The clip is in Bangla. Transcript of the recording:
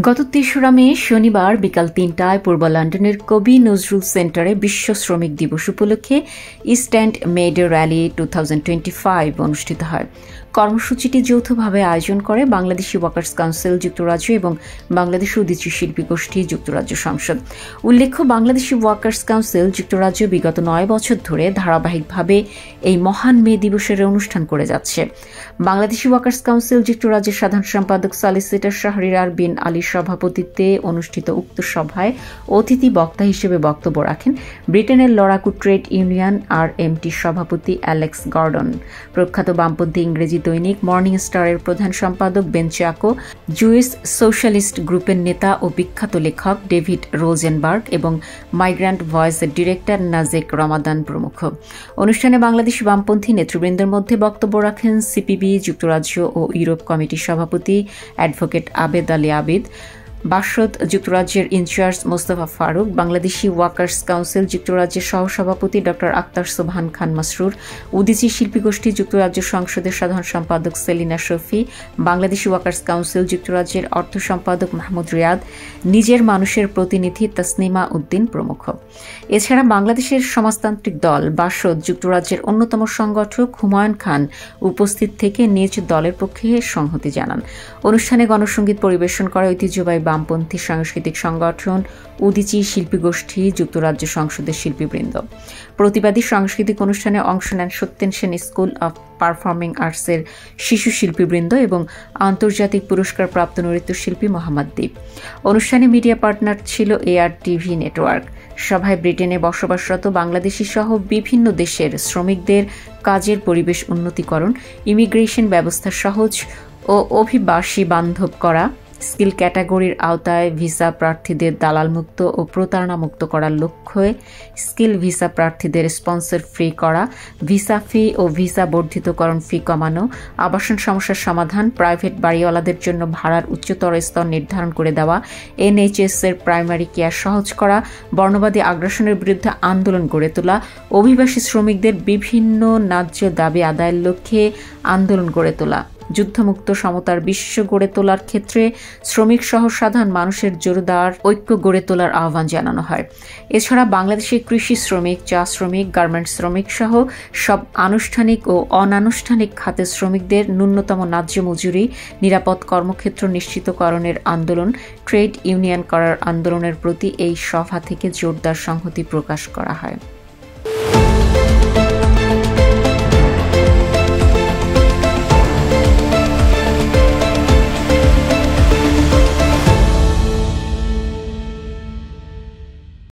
গত ৩রা মে শনিবার বিকাল ৩টায় পূর্ব লন্ডনের কবি নজরুল সেন্টারে বিশ্ব শ্রমিক দিবস উপলক্ষে ইস্ট এন্ড মেডে র্যালি 2025 অনুষ্ঠিত হয়। কর্মসূচিটি যৌথভাবে আয়োজন করে বাংলাদেশি ওয়ার্কার্স কাউন্সিল যুক্তরাজ্য এবং বাংলাদেশ উদীচী শিল্পী গোষ্ঠী যুক্তরাজ্য সংসদ। উল্লেখ্য, বাংলাদেশি ওয়ার্কার্স কাউন্সিল যুক্তরাজ্য বিগত ৯ বছর ধরে ধারাবাহিকভাবে এই মহান মে দিবসের অনুষ্ঠান করে যাচ্ছে। বাংলাদেশি ওয়ার্কার্স কাউন্সিল যুক্তরাজ্যের সাধারণ সম্পাদক সলিসিটর শাহরিয়ার বিন আলীর সভাপতিত্বে অনুষ্ঠিত উক্ত সভায় অতিথি বক্তা হিসেবে বক্তব্য রাখেন ব্রিটেনের লড়াকু ট্রেড ইউনিয়ন RMT সভাপতি অ্যালেক্স গর্ডন, প্রখ্যাত বামপন্থী ইংরেজি দৈনিক মর্নিং স্টারের প্রধান সম্পাদক বেন চাকো, জুইস সোশ্যালিস্ট গ্রুপের নেতা ও বিখ্যাত লেখক ডেভিড রোজেনবার্গ এবং মাইগ্রান্ট ভয়েসের ডিরেক্টর নাজেক রমাদান প্রমুখ। অনুষ্ঠানে বাংলাদেশি বামপন্থী নেতৃবৃন্দের মধ্যে বক্তব্য রাখেন সিপিবি যুক্তরাজ্য ও ইউরোপ কমিটির সভাপতি অ্যাডভোকেট আবেদ আলী আবিদ, বাসদ যুক্তরাজ্যের in charge Mostafa Faruk, Bangladeshi workers council যুক্তরাজ্যের সহসভাপতি ড আক্তার সোবহান খান মাসরুর, উদীচী শিল্পী গোষ্ঠী যুক্তরাজ্য সংসদের সাধারণ সম্পাদক সেলিনা শফি, বাংলাদেশি ওয়ার্কার্স কাউন্সিল যুক্তরাজ্যের অর্থ সম্পাদক মাহমুদ রিয়াদ, নিজের মানুষের প্রতিনিধি তাসনিমা উদ্দিন প্রমুখ। এছাড়া বাংলাদেশের সমাজতান্ত্রিক দল বাসদ যুক্তরাজ্যের অন্যতম সংগঠক হুমায়ুন খান উপস্থিত থেকে নিজ দলের পক্ষে সংহতি জানান। অনুষ্ঠানে গণসংগীত পরিবেশন করে ঐতিহ্যবাহী বামপন্থী সাংস্কৃতিক সংগঠন উদীচী শিল্পী গোষ্ঠী যুক্তরাজ্য সংসদের শিল্পীবৃন্দ। প্রতিবাদী সাংস্কৃতিক অনুষ্ঠানে অংশ নেন Satyen Sen school of performing আর্টসের শিশু শিল্পীবৃন্দ এবং আন্তর্জাতিক পুরস্কারপ্রাপ্ত নৃত্যশিল্পী মোহাম্মদ দ্বীপ। অনুষ্ঠানে মিডিয়া পার্টনার ছিল ARTV নেটওয়ার্ক। সভায় ব্রিটেনে বসবাসরত বাংলাদেশি সহ বিভিন্ন দেশের শ্রমিকদের কাজের পরিবেশ উন্নতিকরণ, ইমিগ্রেশন ব্যবস্থা সহজ ও অভিবাসী বান্ধব করা, স্কিল ক্যাটাগরির আওতায় ভিসা প্রার্থীদের দালালমুক্ত ও প্রতারণামুক্ত করার লক্ষ্যে স্কিল ভিসা প্রার্থীদের স্পন্সর ফ্রি করা, ভিসা ফি ও ভিসা বর্ধিতকরণ ফি কমানো, আবাসন সমস্যার সমাধান, প্রাইভেট বাড়িওয়ালাদের জন্য ভাড়ার উচ্চতর স্তর নির্ধারণ করে দেওয়া, NHS এর প্রাইমারি কেয়ার সহজ করা, বর্ণবাদী আগ্রাসনের বিরুদ্ধে আন্দোলন গড়ে তোলা, অভিবাসী শ্রমিকদের বিভিন্ন ন্যায্য দাবি আদায়ের লক্ষ্যে আন্দোলন গড়ে তোলা, যুদ্ধমুক্ত সমতার বিশ্ব গড়ে তোলার ক্ষেত্রে শ্রমিক সহ সাধারণ মানুষের জোরদার ঐক্য গড়ে তোলার আহ্বান জানানো হয়। এছাড়া বাংলাদেশের কৃষি শ্রমিক, চা শ্রমিক, গার্মেন্টস শ্রমিক সহ সব আনুষ্ঠানিক ও অনানুষ্ঠানিক খাতের শ্রমিকদের ন্যূনতম ন্যায্য মজুরি, নিরাপদ কর্মক্ষেত্র নিশ্চিতকরণের আন্দোলন, ট্রেড ইউনিয়ন করার আন্দোলনের প্রতি এই সভা থেকে জোরদার সংহতি প্রকাশ করা হয়।